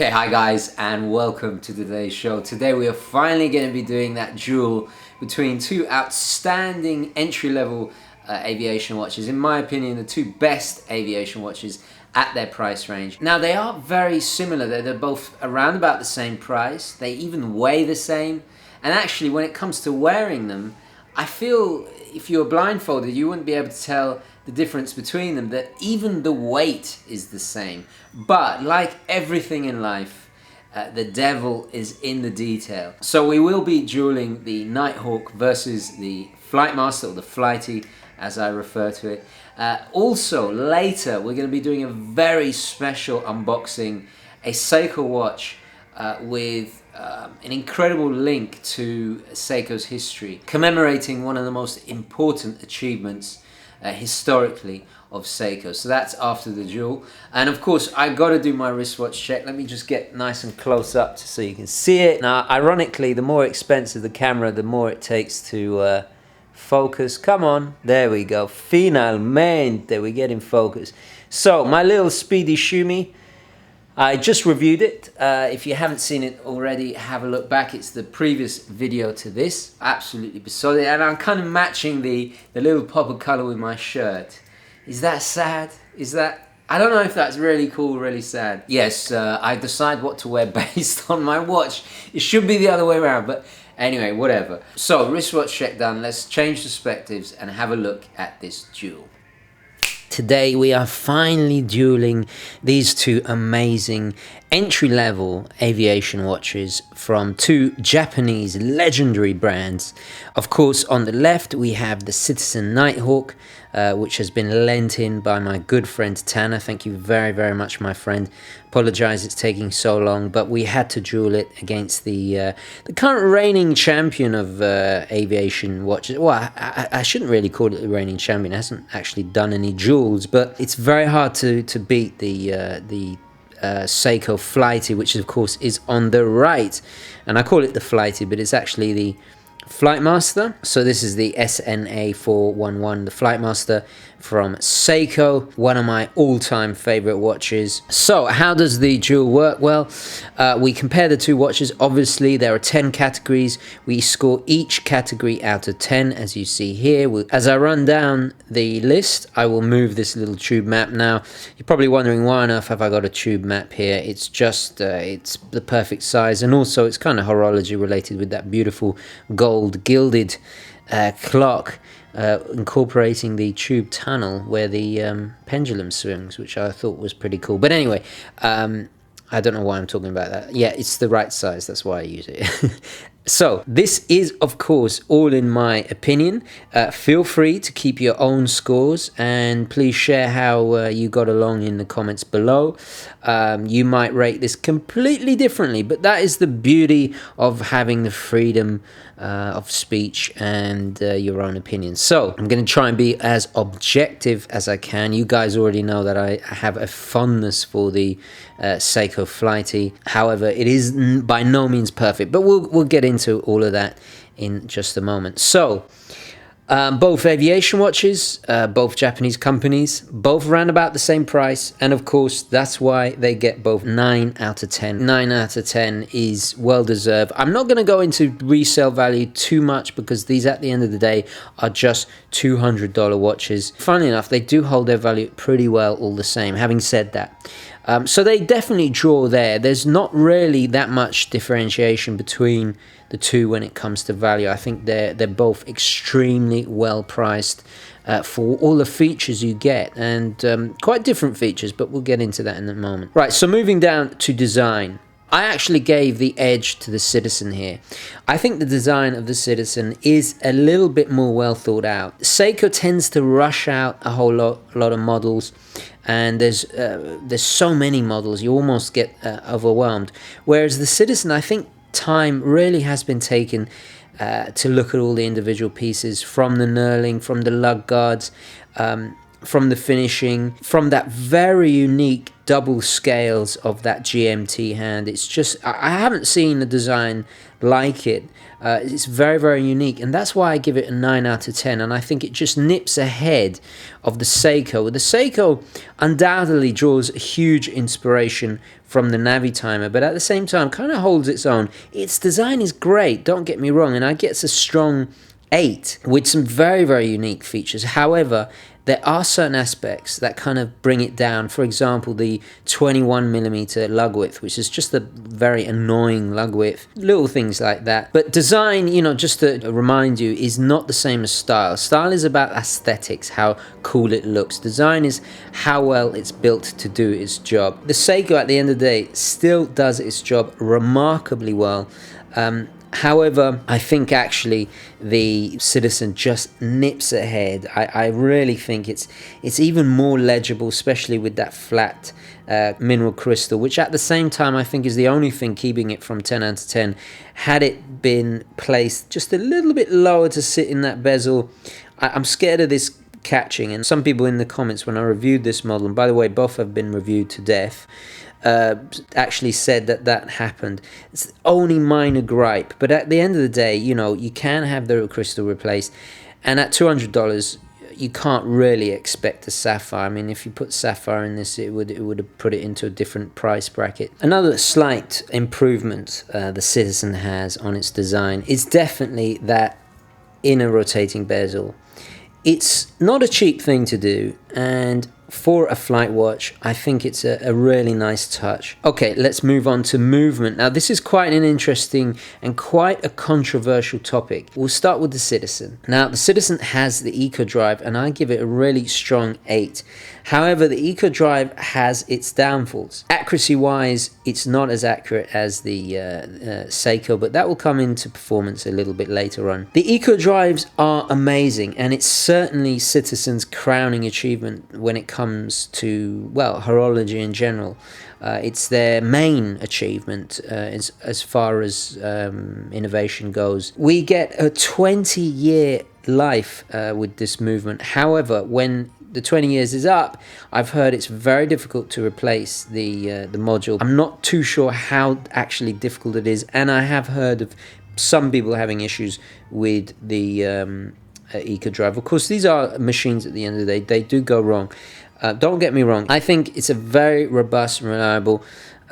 Okay, hi guys, and welcome to today's show. Today we are finally going to be doing that duel between two outstanding entry-level aviation watches. In my opinion, the two best aviation watches at their price range. Now, they are very similar. They're both around about the same price. They even weigh the same. And actually, when it comes to wearing them, I feel if you were blindfolded, you wouldn't be able to tell the difference between them, that even the weight is the same. But like everything in life, the devil is in the detail. So we will be dueling the Nighthawk versus the Flightmaster, or the Flighty as I refer to it. Also later we're going to be doing a very special unboxing, a Seiko watch with an incredible link to Seiko's history, commemorating one of the most important achievements historically of Seiko. So that's after the duel. And of course I got to do my wristwatch check. Let me just get nice and close up so you can see it. Now ironically, the more expensive the camera, the more it takes to focus. Come on, there we go, finalmente we get in focus. So my little speedy shumi, I just reviewed it. If you haven't seen it already, have a look back. It's the previous video to this. Absolutely beside it. And I'm kind of matching the little pop of color with my shirt. Is that sad? Is that... I don't know if that's really cool, really sad. Yes, I decide what to wear based on my watch. It should be the other way around, but anyway, whatever. So, wristwatch check done. Let's change perspectives and have a look at this duel. Today we are finally dueling these two amazing entry-level aviation watches from two Japanese legendary brands. Of course, on the left we have the Citizen Nighthawk, which has been lent in by my good friend Tanner. Thank you very, very much, my friend. Apologize it's taking so long, but we had to duel it against the current reigning champion of aviation watches. Well, I shouldn't really call it the reigning champion. It hasn't actually done any duels, but it's very hard to beat the Seiko Flighty, which of course is on the right. And I call it the Flighty, but it's actually the Flightmaster. So this is the SNA411, the Flightmaster from Seiko, one of my all-time favorite watches. So how does the duel work? Well, we compare the two watches. Obviously there are 10 categories. We score each category out of 10, as you see here. As I run down the list, I will move this little tube map. Now you're probably wondering, why on earth have I got a tube map here? It's just it's the perfect size, and also it's kind of horology related with that beautiful gold gilded clock incorporating the tube tunnel where the pendulum swings, which I thought was pretty cool. But anyway, I don't know why I'm talking about that. Yeah, it's the right size, that's why I use it. So this is of course all in my opinion. Feel free to keep your own scores, and please share how you got along in the comments below. You might rate this completely differently, but that is the beauty of having the freedom of speech and your own opinion. So I'm going to try and be as objective as I can. You guys already know that I have a fondness for the Seiko Flighty. However, it is by no means perfect, but we'll get into all of that in just a moment. So both aviation watches, both Japanese companies, both around about the same price, and of course that's why they get both 9 out of 10. 9 out of 10 is well deserved. I'm not going to go into resale value too much because these at the end of the day are just $200 watches. Funnily enough, they do hold their value pretty well all the same. Having said that, so they definitely draw there. There's not really that much differentiation between the two when it comes to value. I think they're both extremely well priced for all the features you get, and quite different features, but we'll get into that in a moment. Right, so moving down to design. I actually gave the edge to the Citizen here. I think the design of the Citizen is a little bit more well thought out. Seiko tends to rush out a whole lot of models, and there's so many models you almost get overwhelmed. Whereas the Citizen, I think time really has been taken to look at all the individual pieces, from the knurling, from the lug guards. from the finishing, from that very unique double scales of that GMT hand. It's just, I haven't seen a design like it. It's very, very unique, and that's why I give it a 9 out of 10, and I think it just nips ahead of the Seiko. The Seiko undoubtedly draws a huge inspiration from the Navitimer, but at the same time kind of holds its own. Its design is great, don't get me wrong, and I get a strong 8 with some very, very unique features. However, there are certain aspects that kind of bring it down. For example, the 21mm lug width, which is just a very annoying lug width. Little things like that. But design, you know, just to remind you, is not the same as style. Style is about aesthetics, how cool it looks. Design is how well it's built to do its job. The Seiko, at the end of the day, still does its job remarkably well. However, I think actually the Citizen just nips ahead. I really think it's even more legible, especially with that flat mineral crystal, which at the same time I think is the only thing keeping it from 10 out of 10. Had it been placed just a little bit lower to sit in that bezel, I'm scared of this catching. And some people in the comments when I reviewed this model, and by the way, both have been reviewed to death, actually said that happened. It's the only minor gripe, but at the end of the day, you know, you can have the crystal replaced, and at $200 you can't really expect a sapphire. I mean, if you put sapphire in this, it would have put it into a different price bracket. Another slight improvement the Citizen has on its design is definitely that inner rotating bezel. It's not a cheap thing to do, and for a flight watch, I think it's a really nice touch. Okay, let's move on to movement. Now, this is quite an interesting and quite a controversial topic. We'll start with the Citizen. Now, the Citizen has the Eco-Drive, and I give it a really strong 8. However, the Eco-Drive has its downfalls. Accuracy-wise, it's not as accurate as the Seiko, but that will come into performance a little bit later on. The Eco-Drives are amazing, and it's certainly Citizen's crowning achievement when it comes to, well, horology in general. It's their main achievement as far as innovation goes. We get a 20-year life with this movement. However, when the 20 years is up, I've heard it's very difficult to replace the module. I'm not too sure how actually difficult it is, and I have heard of some people having issues with the Eco-Drive. Of course, these are machines at the end of the day. They do go wrong. Don't get me wrong. I think it's a very robust, reliable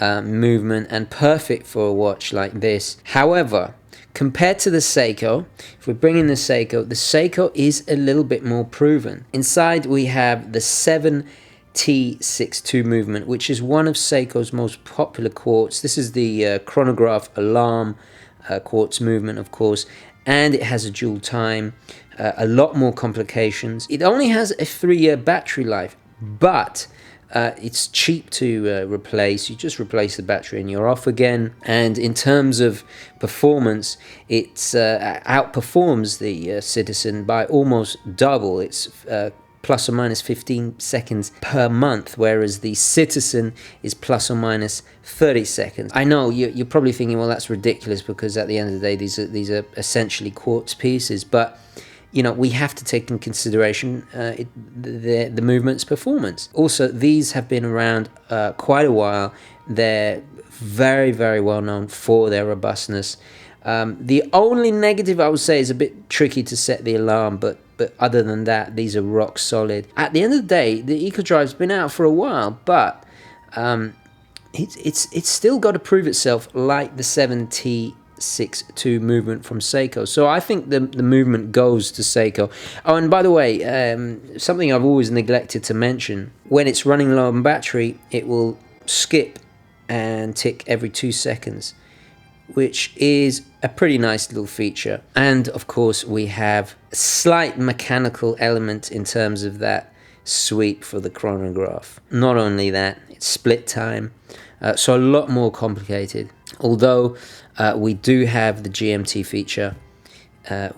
movement and perfect for a watch like this. However, compared to the Seiko, if we bring in the Seiko is a little bit more proven. Inside we have the 7T62 movement, which is one of Seiko's most popular quartz. This is the chronograph alarm quartz movement, of course, and it has a dual time, a lot more complications. It only has a 3-year battery life, but it's cheap to replace. You just replace the battery and you're off again. And in terms of performance, it outperforms the Citizen by almost double. It's plus or minus 15 seconds per month, whereas the Citizen is plus or minus 30 seconds. I know you're probably thinking, well, that's ridiculous, because at the end of the day, these are essentially quartz pieces, but you know, we have to take in consideration the movement's performance. Also, these have been around quite a while. They're very, very well known for their robustness. The only negative I would say is a bit tricky to set the alarm, but other than that, these are rock solid. At the end of the day, the Eco-Drive's been out for a while, but it's still got to prove itself, like the 7T62 movement from Seiko. So I think the movement goes to Seiko. Oh, and by the way, something I've always neglected to mention, when it's running low on battery, it will skip and tick every 2 seconds, which is a pretty nice little feature. And of course, we have a slight mechanical element in terms of that sweep for the chronograph. Not only that, it's split time, so a lot more complicated. Although we do have the GMT feature,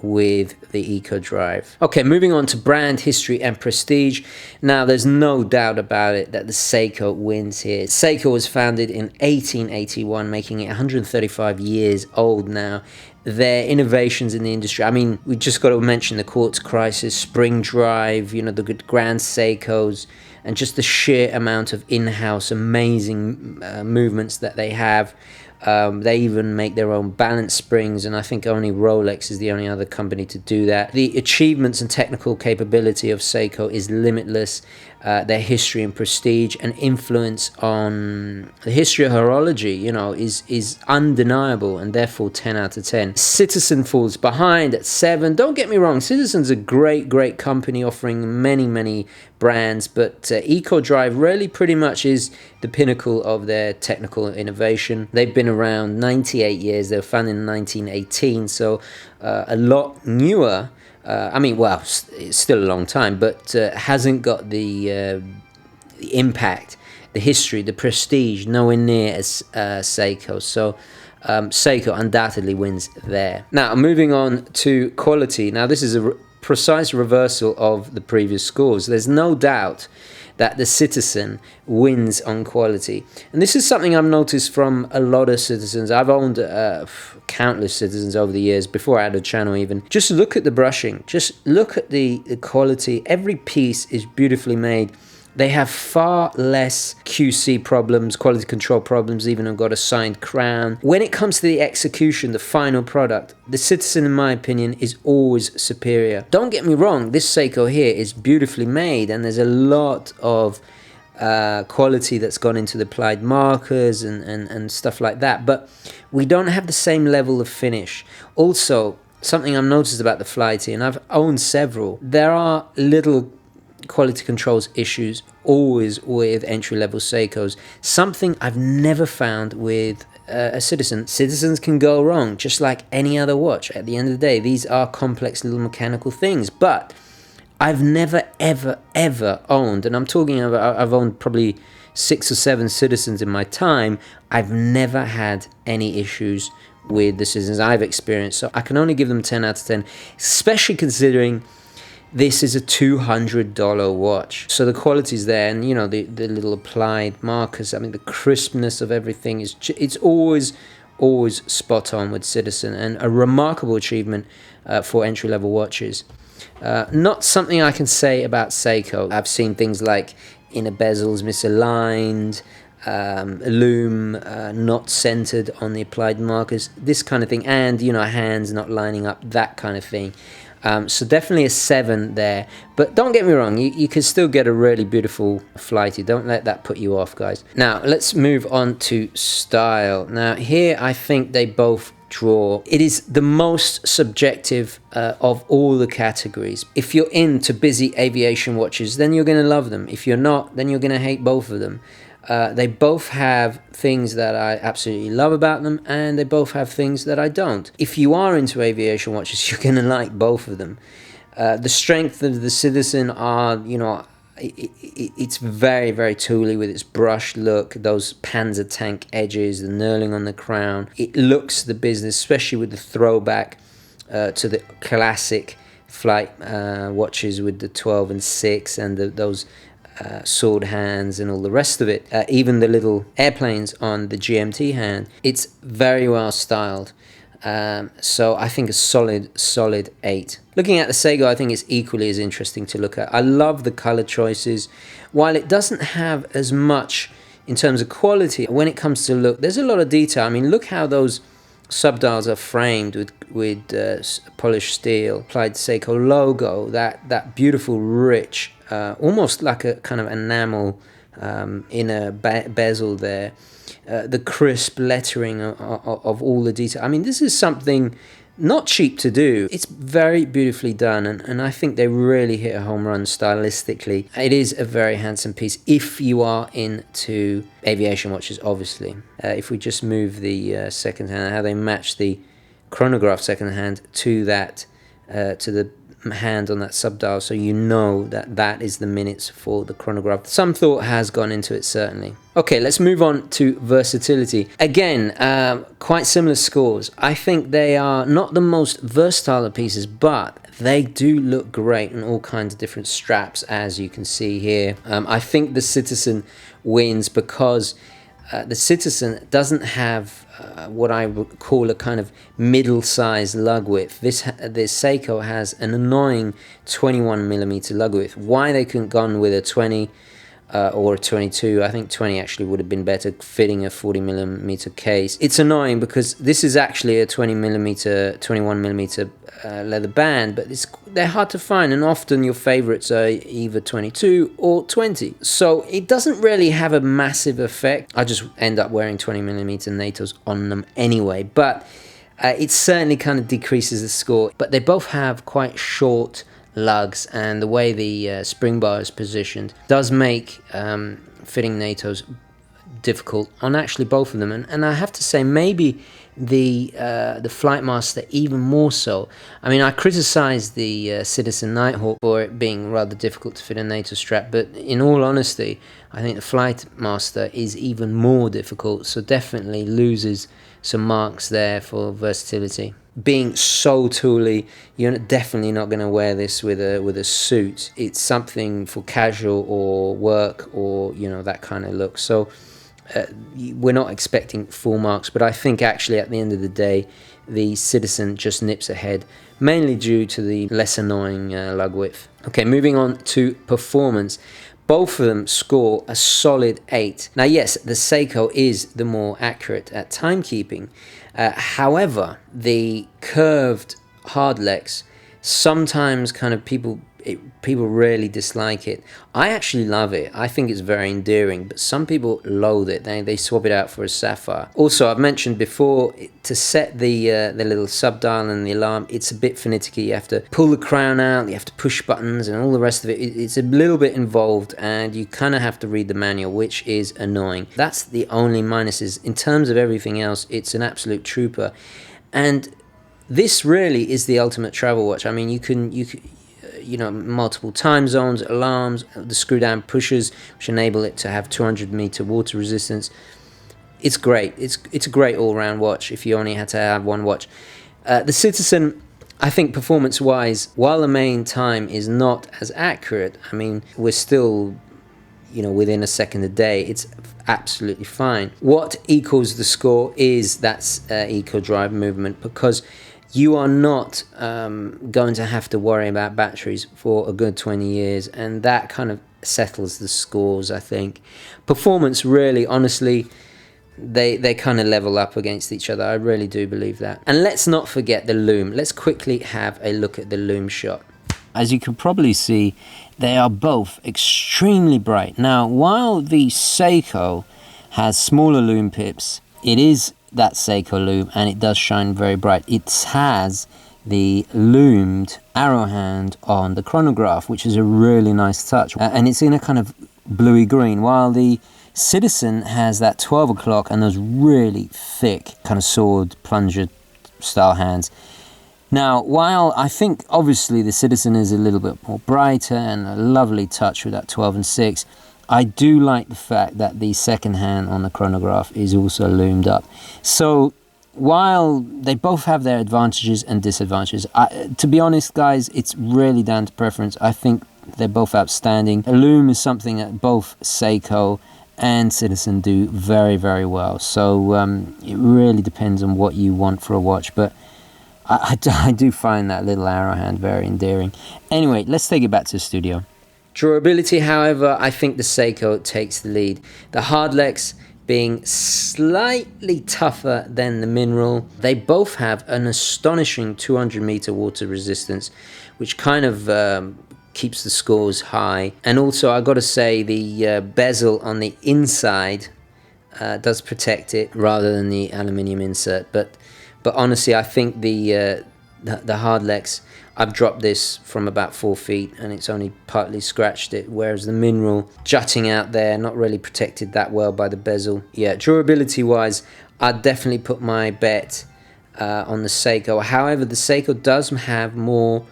with the Eco-Drive. Okay, moving on to brand history and prestige. Now, there's no doubt about it that the Seiko wins here. Seiko was founded in 1881, making it 135 years old now. Their innovations in the industry, I mean, we just got to mention the quartz crisis, spring drive, you know, the good Grand Seikos, and just the sheer amount of in-house amazing movements that they have. They even make their own balance springs, and I think only Rolex is the only other company to do that. The achievements and technical capability of Seiko is limitless. Their history and prestige and influence on the history of horology, you know, is undeniable, and therefore 10 out of 10. Citizen falls behind at 7. Don't get me wrong, Citizen's a great company offering many brands, but Eco-Drive really pretty much is the pinnacle of their technical innovation. They've been around 98 years. They were founded in 1918, so a lot newer. I mean, well, it's still a long time, but hasn't got the impact, the history, the prestige, nowhere near as Seiko. So Seiko undoubtedly wins there. Now, moving on to quality. Now, this is a precise reversal of the previous scores. There's no doubt that the Citizen wins on quality. And this is something I've noticed from a lot of Citizens. I've owned countless Citizens over the years, before I had a channel even. Just look at the brushing. Just look at the quality. Every piece is beautifully made. They have far less QC problems, quality control problems, even have got a signed crown. When it comes to the execution, the final product, the Citizen, in my opinion, is always superior. Don't get me wrong, this Seiko here is beautifully made, and there's a lot of quality that's gone into the applied markers and stuff like that, but we don't have the same level of finish. Also, something I've noticed about the Flighty, and I've owned several, there are little quality controls issues always with entry-level Seikos. Something I've never found with a Citizen. Citizens can go wrong, just like any other watch. At the end of the day, these are complex little mechanical things, but I've never ever owned, and I'm talking about, I've owned probably 6 or 7 Citizens in my time. I've never had any issues with the Citizens I've experienced, so I can only give them 10 out of 10, especially considering this is a $200 watch. So the quality's there, and you know, the little applied markers, I mean, the crispness of everything is, it's always spot on with Citizen, and a remarkable achievement for entry-level watches. Not something I can say about Seiko. I've seen things like inner bezels misaligned, lume not centered on the applied markers, this kind of thing, and you know, hands not lining up, that kind of thing. So definitely a 7 there, but don't get me wrong, you can still get a really beautiful Flighty. Don't let that put you off, guys. Now let's move on to style. Now here I think they both draw. It is the most subjective of all the categories. If you're into busy aviation watches, then you're going to love them. If you're not, then you're going to hate both of them. They both have things that I absolutely love about them, and they both have things that I don't. If you are into aviation watches, you're going to like both of them. The strength of the Citizen are, you know, it's very tooly with its brushed look, those Panzer tank edges, the knurling on the crown. It looks the business, especially with the throwback to the classic flight watches with the 12 and 6 and those sword hands and all the rest of it, even the little airplanes on the GMT hand. It's very well styled, so I think a solid 8. Looking at the Seiko, I think it's equally as interesting to look at. I love the color choices. While it doesn't have as much in terms of quality, when it comes to look, there's a lot of detail. I mean, look how those subdials are framed with polished steel, applied Seiko logo, that beautiful rich, almost like a kind of enamel inner bezel there, the crisp lettering of all the detail. I mean, this is something not cheap to do. It's very beautifully done, and I think they really hit a home run stylistically. It is a very handsome piece if you are into aviation watches, obviously. If we just move the second hand, how they match the chronograph second hand to that, to the hand on that subdial, so you know that that is the minutes for the chronograph. Some thought has gone into it, certainly. Okay, let's move on to versatility. Again, quite similar scores. I think they are not the most versatile of pieces, but they do look great in all kinds of different straps, as you can see here. I think the Citizen wins because the Citizen doesn't have what I would call a kind of middle-sized lug width. This Seiko has an annoying 21mm lug width. Why they couldn't gone with a 20 or a 22, I think 20 actually would have been better, fitting a 40mm case. It's annoying because this is actually a 20mm, 21mm leather band, but they're hard to find, and often your favorites are either 22 or 20. So it doesn't really have a massive effect. I just end up wearing 20mm NATOs on them anyway, but it certainly kind of decreases the score. But they both have quite short lugs, and the way the spring bar is positioned does make fitting NATOs difficult on actually both of them, and I have to say maybe the Flightmaster even more so. I mean, I criticized the Citizen Nighthawk for it being rather difficult to fit a NATO strap, but in all honesty, I think the Flightmaster is even more difficult, so definitely loses some marks there for versatility. Being so tooly, you're definitely not going to wear this with a suit. It's something for casual or work, or that kind of look. So we're not expecting full marks, but I think actually at the end of the day, the Citizen just nips ahead, mainly due to the less annoying lug width. Okay, moving on to performance. Both of them score a solid 8. Now, yes, the Seiko is the more accurate at timekeeping. However, the curved hard legs, sometimes kind of people really dislike it. I actually love it. I think it's very endearing, but some people loathe it. They swap it out for a sapphire. Also, I've mentioned before, to set the little subdial and the alarm, it's a bit finicky. You have to pull the crown out, you have to push buttons and all the rest of it. It's a little bit involved, and you kind of have to read the manual, which is annoying. That's the only minuses. In terms of everything else, it's an absolute trooper. And this really is the ultimate travel watch. I mean, you can multiple time zones, alarms, the screw down pushers, which enable it to have 200-meter water resistance. It's great. It's a great all-round watch if you only had to have one watch. The Citizen, I think performance-wise, while the main time is not as accurate, I mean, we're still within a second a day, it's absolutely fine. What equals the score is that Eco-Drive movement, because you are not going to have to worry about batteries for a good 20 years, and that kind of settles the scores, I think. Performance, really, honestly, they kind of level up against each other. I really do believe that. And let's not forget the Lume. Let's quickly have a look at the Lume Shot. As you can probably see, they are both extremely bright. Now, while the Seiko has smaller lume pips, it is that Seiko lume, and it does shine very bright. It has the lumed arrow hand on the chronograph, which is a really nice touch, and it's in a kind of bluey green, while the Citizen has that 12 o'clock and those really thick kind of sword plunger style hands. Now, while I think obviously the Citizen is a little bit more brighter and a lovely touch with that 12 and 6, I do like the fact that the second hand on the chronograph is also loomed up. So while they both have their advantages and disadvantages, to be honest, guys, it's really down to preference. I think they're both outstanding. A lume is something that both Seiko and Citizen do very, very well. So it really depends on what you want for a watch. But I do find that little arrow hand very endearing. Anyway, let's take it back to the studio. Durability, however, I think the Seiko takes the lead. The hard legs being slightly tougher than the mineral. They both have an astonishing 200-meter water resistance, which kind of keeps the scores high. And also, I got to say, the bezel on the inside does protect it rather than the aluminium insert. But honestly, I think the hard legs, I've dropped this from about 4 feet and it's only partly scratched it, whereas the mineral jutting out there, not really protected that well by the bezel. Yeah, durability wise, I'd definitely put my bet on the Seiko. However, the Seiko does have more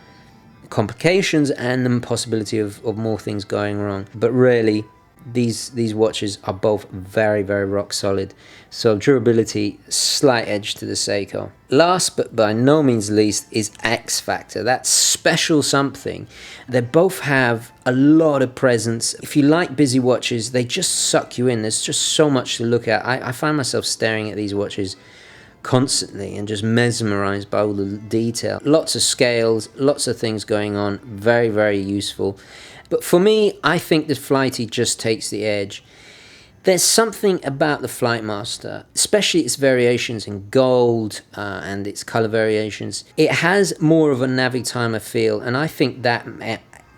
complications and the possibility of more things going wrong. But really, these watches are both very, very rock solid. So durability, slight edge to the Seiko. Last but by no means least is X Factor, that special something. They both have a lot of presence. If you like busy watches, they just suck you in. There's just so much to look at. I find myself staring at these watches constantly and just mesmerized by all the detail. Lots of scales, lots of things going on. Very, very useful. But for me, I think the Flighty just takes the edge. There's something about the Flightmaster, especially its variations in gold and its color variations. It has more of a Navitimer feel, and I think that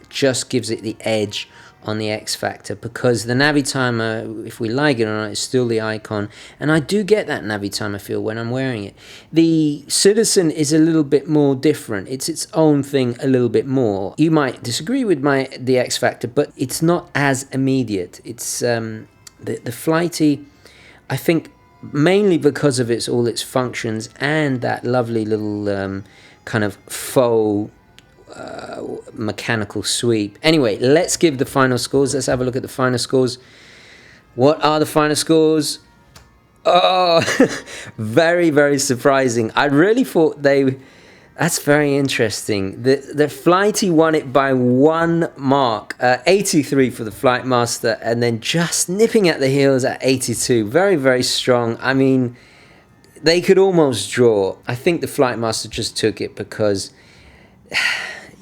just gives it the edge on the X Factor, because the Navitimer, if we like it or not, is still the icon, and I do get that Navitimer feel when I'm wearing it. The Citizen is a little bit more different. It's its own thing a little bit more. You might disagree with the X Factor, but it's not as immediate. It's the Flighty, I think, mainly because of all its functions and that lovely little kind of faux mechanical sweep. Anyway, let's give the final scores. Let's have a look at the final scores. What are the final scores? Oh, very, very surprising. I really thought that's very interesting. The Flighty won it by 1 mark, 83 for the Flightmaster, and then just nipping at the heels at 82. Very, very strong. I mean, they could almost draw. I think the Flightmaster just took it because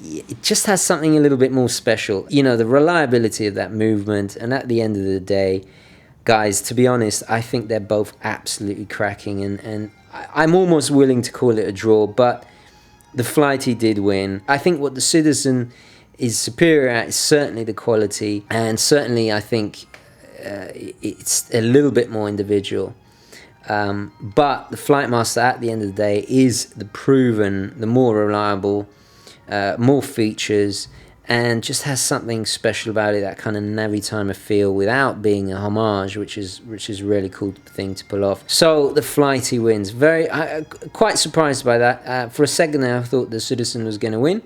it just has something a little bit more special. You know, the reliability of that movement, and at the end of the day, guys, to be honest, I think they're both absolutely cracking, and I'm almost willing to call it a draw, but the Flighty did win. I think what the Citizen is superior at is certainly the quality, and certainly I think it's a little bit more individual. But the Flightmaster, at the end of the day, is the proven, the more reliable, more features, and just has something special about it, that kind of Navitimer feel without being a homage, which is a really cool thing to pull off. So the Flighty wins. Quite surprised by that. For a second there, I thought the Citizen was going to win.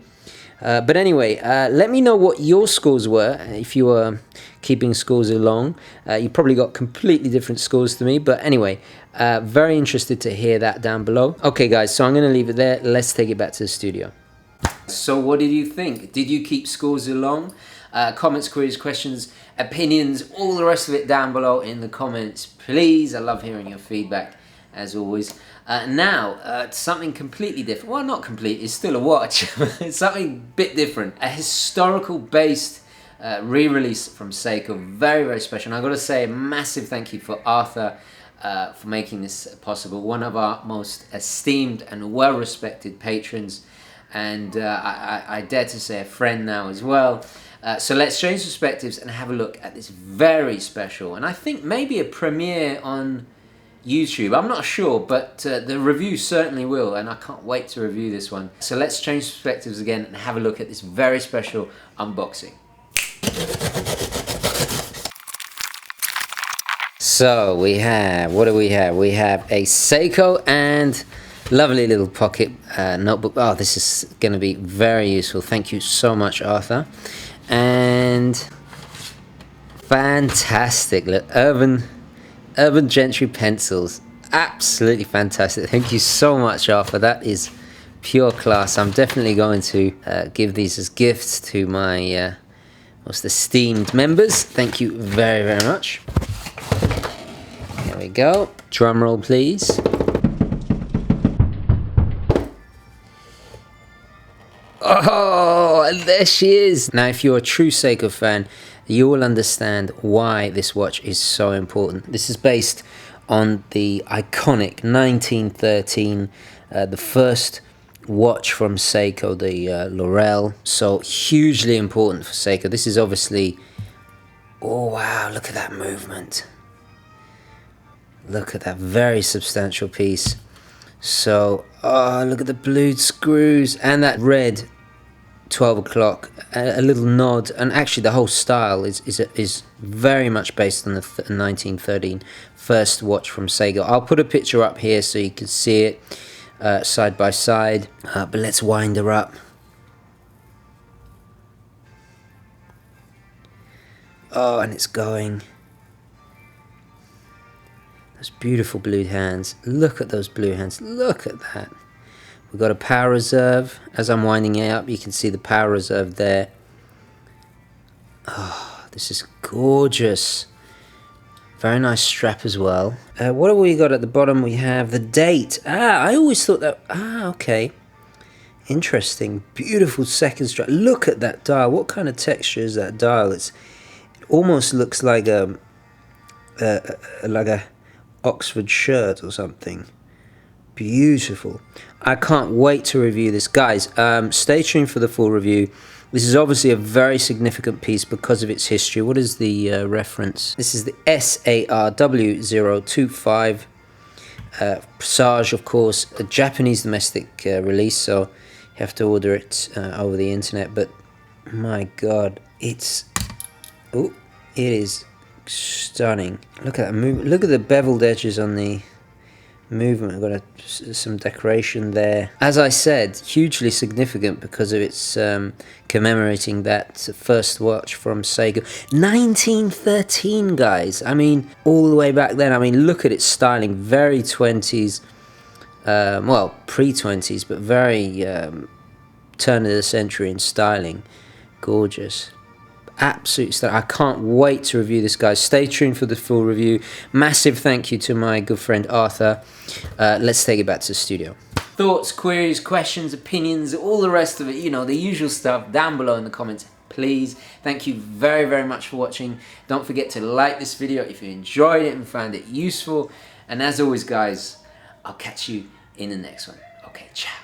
But anyway, let me know what your scores were, if you were keeping scores along. You probably got completely different scores to me, but anyway, very interested to hear that down below. Okay guys, so I'm going to leave it there. Let's take it back to the studio. So what did you think? Did you keep scores along? Comments, queries, questions, opinions, all the rest of it down below in the comments, please. I love hearing your feedback, as always. Now, something completely different. Well, not complete, it's still a watch. It's something a bit different. A historical based re-release from Seiko. Very, very special. And I've got to say a massive thank you for Arthur for making this possible. One of our most esteemed and well-respected patrons. And I dare to say a friend now as well. So let's change perspectives and have a look at this very special, and I think maybe a premiere on YouTube. I'm not sure, but the review certainly will, and I can't wait to review this one. So let's change perspectives again and have a look at this very special unboxing. So we have, what do we have? We have a Seiko and lovely little pocket notebook. Oh, this is going to be very useful. Thank you so much, Arthur. And fantastic, look, urban gentry pencils. Absolutely fantastic. Thank you so much, Arthur. That is pure class. I'm definitely going to give these as gifts to my most esteemed members. Thank you very, very much. There we go. Drum roll, please. Oh, and there she is. Now, if you're a true Seiko fan, you will understand why this watch is so important. This is based on the iconic 1913, the first watch from Seiko, the Laurel. So hugely important for Seiko. This is obviously, oh wow, look at that movement. Look at that very substantial piece. So, oh, look at the blued screws and that red 12 o'clock, a little nod, and actually the whole style is very much based on the 1913 first watch from Seiko. I'll put a picture up here so you can see it side by side, but let's wind her up. Oh, and it's going. Those beautiful blue hands. Look at those blue hands. Look at that. We've got a power reserve. As I'm winding it up, you can see the power reserve there. Oh, this is gorgeous. Very nice strap as well. What have we got at the bottom? We have the date. I always thought that... okay. Interesting. Beautiful second strap. Look at that dial. What kind of texture is that dial? It almost looks like a Oxford shirt or something. Beautiful. I can't wait to review this. Guys, stay tuned for the full review. This is obviously a very significant piece because of its history. What is the reference? This is the SARW025. Presage, of course, a Japanese domestic release, so you have to order it over the internet. But my God, it is stunning. Look at that movement. Look at the beveled edges on the movement. I've got some decoration there. As I said, hugely significant because of its commemorating that first watch from Seiko. 1913, guys. I mean, all the way back then. I mean, look at its styling. Very 20s. Well, pre-20s, but very turn of the century in styling. Gorgeous. Absolute stunning. I can't wait to review this, guys. Stay tuned for the full review. Massive thank you to my good friend Arthur. Let's take it back to the studio. Thoughts, queries, questions, opinions, all the rest of it, you know, the usual stuff down below in the comments, please. Thank you very, very much for watching. Don't forget to like this video if you enjoyed it and found it useful. And as always, guys, I'll catch you in the next one. Okay, ciao.